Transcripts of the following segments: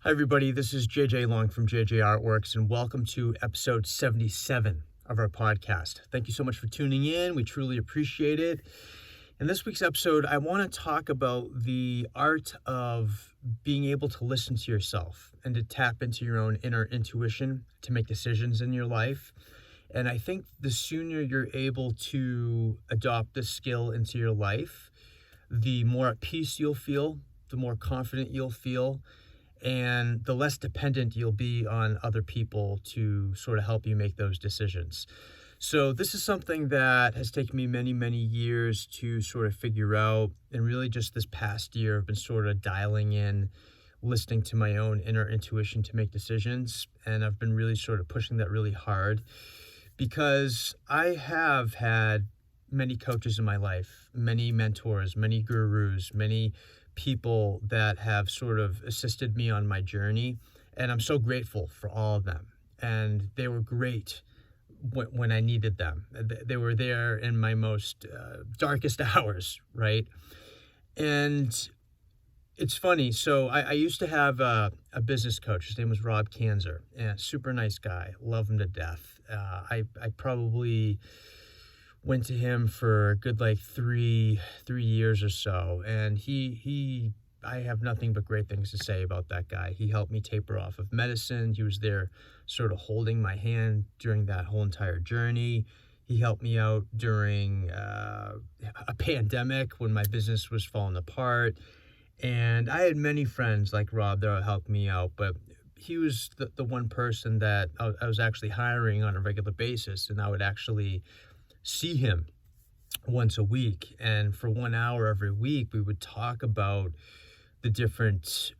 Hi, everybody. This is JJ Long from JJArtworks, and welcome to episode 77 of our podcast. Thank you so much for tuning in. We truly appreciate it. In this week's episode, I want to talk about the art of being able to listen to yourself and to tap into your own inner intuition to make decisions in your life. And I think the sooner you're able to adopt this skill into your life, the more at peace you'll feel, the more confident you'll feel, and the less dependent you'll be on other people to sort of help you make those decisions. So this is something that has taken me many, many years to sort of figure out. And really just this past year, I've been sort of dialing in, listening to my own inner intuition to make decisions. And I've been really sort of pushing that really hard because I have had many coaches in my life, many mentors, many gurus, many people that have sort of assisted me on my journey, and I'm so grateful for all of them. And they were great when I needed them. They were there in my most darkest hours, right? And it's funny. So I used to have a business coach. His name was Rob Kanzer, and super nice guy. Love him to death. I probably went to him for a good like three years or so, and I have nothing but great things to say about that guy. He helped me taper off of medicine. He was there sort of holding my hand during that whole entire journey. He helped me out during a pandemic when my business was falling apart, and I had many friends like Rob that helped me out, but he was the one person that I was actually hiring on a regular basis, and I would actually see him once a week, and for 1 hour every week we would talk about the different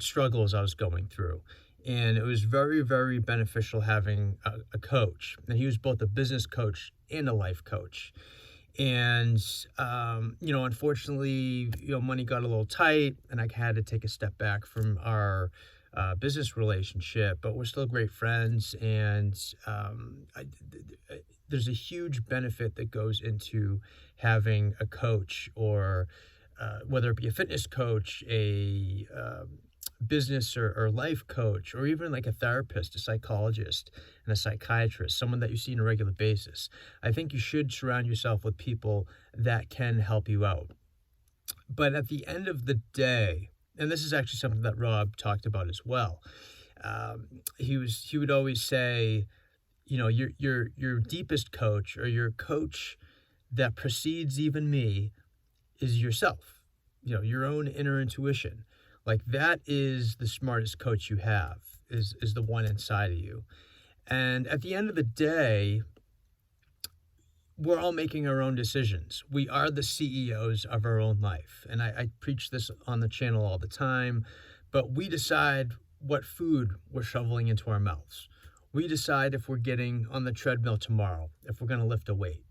struggles I was going through. And it was very, very beneficial having a coach, and he was both a business coach and a life coach. And unfortunately, money got a little tight, and I had to take a step back from our business relationship, but we're still great friends. And there's a huge benefit that goes into having a coach, or whether it be a fitness coach, a business or life coach, or even like a therapist, a psychologist, and a psychiatrist, someone that you see on a regular basis. I think you should surround yourself with people that can help you out. But at the end of the day, and this is actually something that Rob talked about as well, he would always say, your deepest coach, or your coach that precedes even me, is yourself. Your own inner intuition. Like, that is the smartest coach you have, is the one inside of you. And at the end of the day, we're all making our own decisions. We are the CEOs of our own life. And I preach this on the channel all the time, but we decide what food we're shoveling into our mouths. We decide if we're getting on the treadmill tomorrow, if we're going to lift a weight.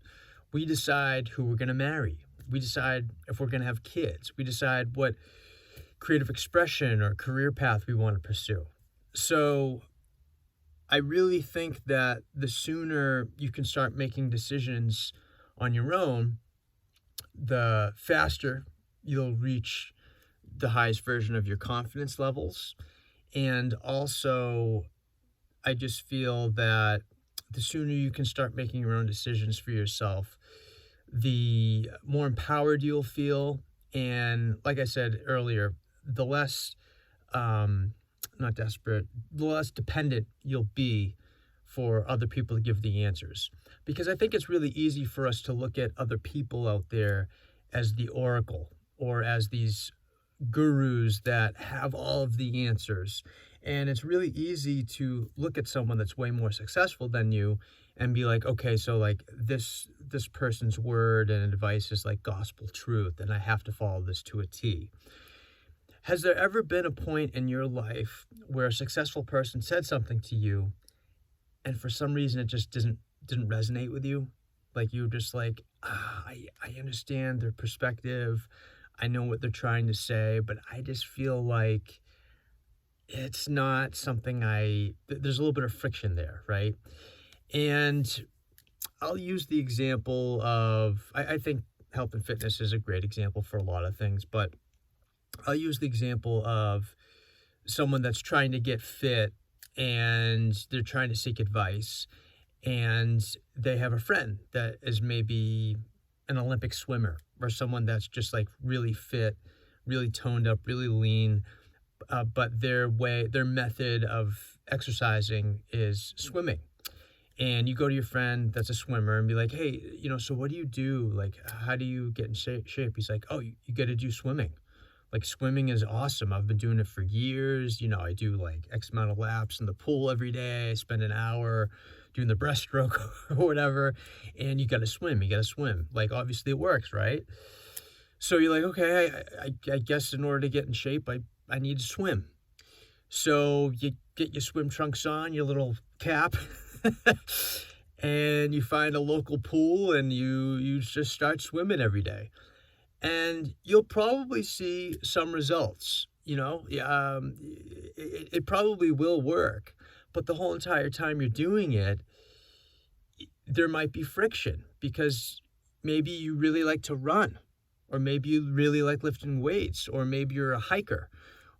We decide who we're going to marry. We decide if we're going to have kids. We decide what creative expression or career path we want to pursue. So I really think that the sooner you can start making decisions on your own, the faster you'll reach the highest version of your confidence levels. And also, I just feel that the sooner you can start making your own decisions for yourself, the more empowered you'll feel. And like I said earlier, the less, not desperate, the less dependent you'll be for other people to give the answers. Because I think it's really easy for us to look at other people out there as the oracle, or as these gurus that have all of the answers. And it's really easy to look at someone that's way more successful than you and be like, okay, so like this person's word and advice is like gospel truth, and I have to follow this to a T. Has there ever been a point in your life where a successful person said something to you, and for some reason it just didn't resonate with you? Like, you were just like, I understand their perspective, I know what they're trying to say, but I just feel like it's not something there's a little bit of friction there, right? And I'll use the example of, I think health and fitness is a great example for a lot of things, but I'll use the example of someone that's trying to get fit and they're trying to seek advice, and they have a friend that is maybe an Olympic swimmer or someone that's just like really fit, really toned up, really lean, but their method of exercising is swimming. And you go to your friend that's a swimmer and be like, hey, so what do you do? Like, how do you get in shape? He's like, oh, you got to do swimming. Like, swimming is awesome. I've been doing it for years. I do like X amount of laps in the pool every day. I spend an hour doing the breaststroke or whatever. And you got to swim. You got to swim. Like, obviously it works, right? So you're like, okay, I guess in order to get in shape, I need to swim. So you get your swim trunks on, your little cap, and you find a local pool and you just start swimming every day. And you'll probably see some results, it probably will work. But the whole entire time you're doing it, there might be friction because maybe you really like to run, or maybe you really like lifting weights, or maybe you're a hiker,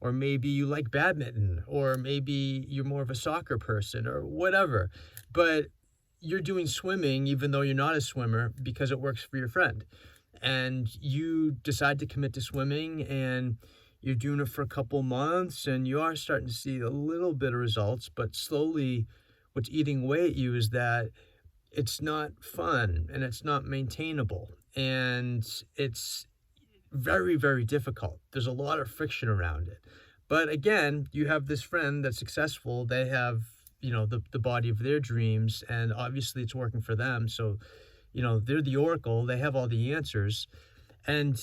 or maybe you like badminton, or maybe you're more of a soccer person or whatever. But you're doing swimming even though you're not a swimmer because it works for your friend. And you decide to commit to swimming, and you're doing it for a couple months, and you are starting to see a little bit of results, but slowly what's eating away at you is that it's not fun and it's not maintainable, and it's very, very difficult. There's a lot of friction around it. But again, you have this friend that's successful. They have, the body of their dreams, and obviously it's working for them. So, they're the oracle. They have all the answers. And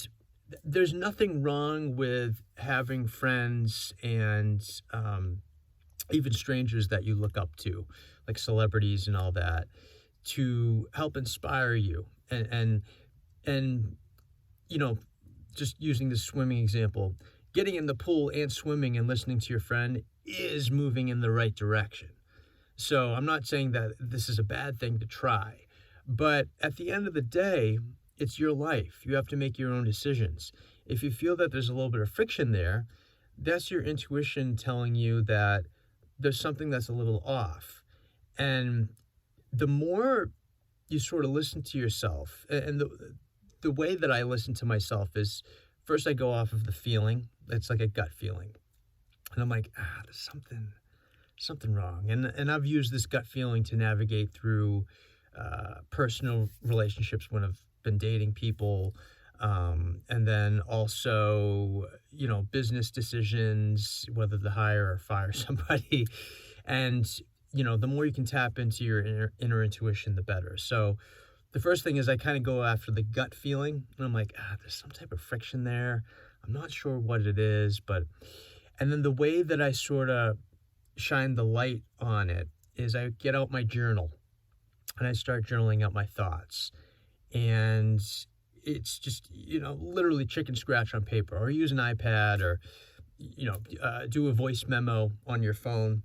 there's nothing wrong with having friends and even strangers that you look up to, like celebrities and all that, to help inspire you. And just using the swimming example, getting in the pool and swimming and listening to your friend is moving in the right direction. So I'm not saying that this is a bad thing to try, but at the end of the day, it's your life. You have to make your own decisions. If you feel that there's a little bit of friction there, that's your intuition telling you that there's something that's a little off. And the more you sort of listen to yourself, and the way that I listen to myself is, first I go off of the feeling. It's like a gut feeling. And I'm like, there's something wrong. And I've used this gut feeling to navigate through personal relationships when I've been dating people, and then also, business decisions, whether to hire or fire somebody. And, the more you can tap into your inner intuition, the better. So the first thing is I kind of go after the gut feeling, and I'm like, there's some type of friction there. I'm not sure what it is, and then the way that I sort of shine the light on it is I get out my journal and I start journaling out my thoughts. And it's just, literally chicken scratch on paper, or use an iPad, or, do a voice memo on your phone,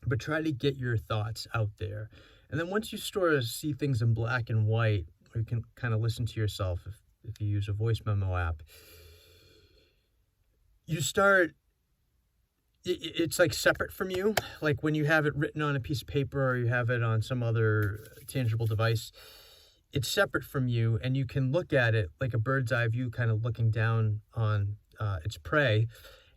but try to get your thoughts out there. And then once you sort of see things in black and white, or you can kind of listen to yourself if you use a voice memo app, you start, it's like separate from you. Like when you have it written on a piece of paper or you have it on some other tangible device, it's separate from you, and you can look at it like a bird's eye view, kind of looking down on its prey,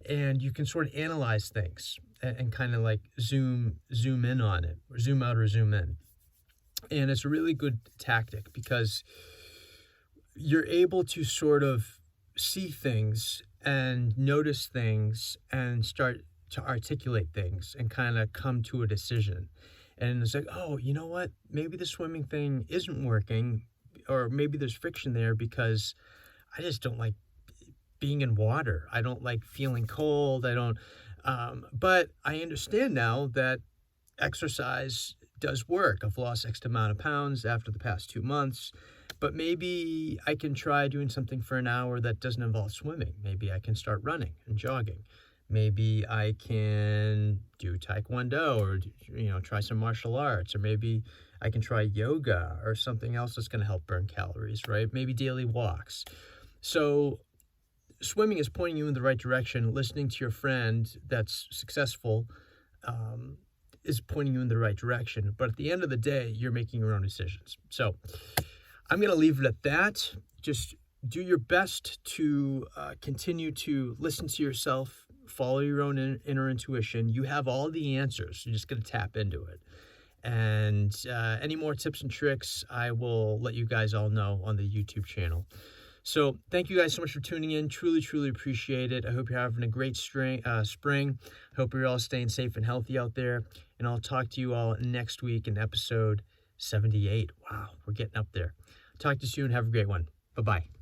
and you can sort of analyze things and kind of like zoom in on it, or zoom out or zoom in. And it's a really good tactic because you're able to sort of see things and notice things and start to articulate things and kind of come to a decision. And it's like, oh, you know what? Maybe the swimming thing isn't working, or maybe there's friction there because I just don't like being in water. I don't like feeling cold. But I understand now that exercise does work. I've lost X amount of pounds after the past 2 months, but maybe I can try doing something for an hour that doesn't involve swimming. Maybe I can start running and jogging. Maybe I can do Taekwondo, or, try some martial arts, or maybe I can try yoga or something else that's going to help burn calories, right? Maybe daily walks. So swimming is pointing you in the right direction. Listening to your friend that's successful is pointing you in the right direction. But at the end of the day, you're making your own decisions. So I'm going to leave it at that. Just do your best to continue to listen to yourself, follow your own inner intuition. You have all the answers. You're just going to tap into it. And any more tips and tricks, I will let you guys all know on the YouTube channel. So thank you guys so much for tuning in. Truly, truly appreciate it. I hope you're having a great spring. I hope you're all staying safe and healthy out there. And I'll talk to you all next week in episode 78. Wow, we're getting up there. Talk to you soon. Have a great one. Bye-bye.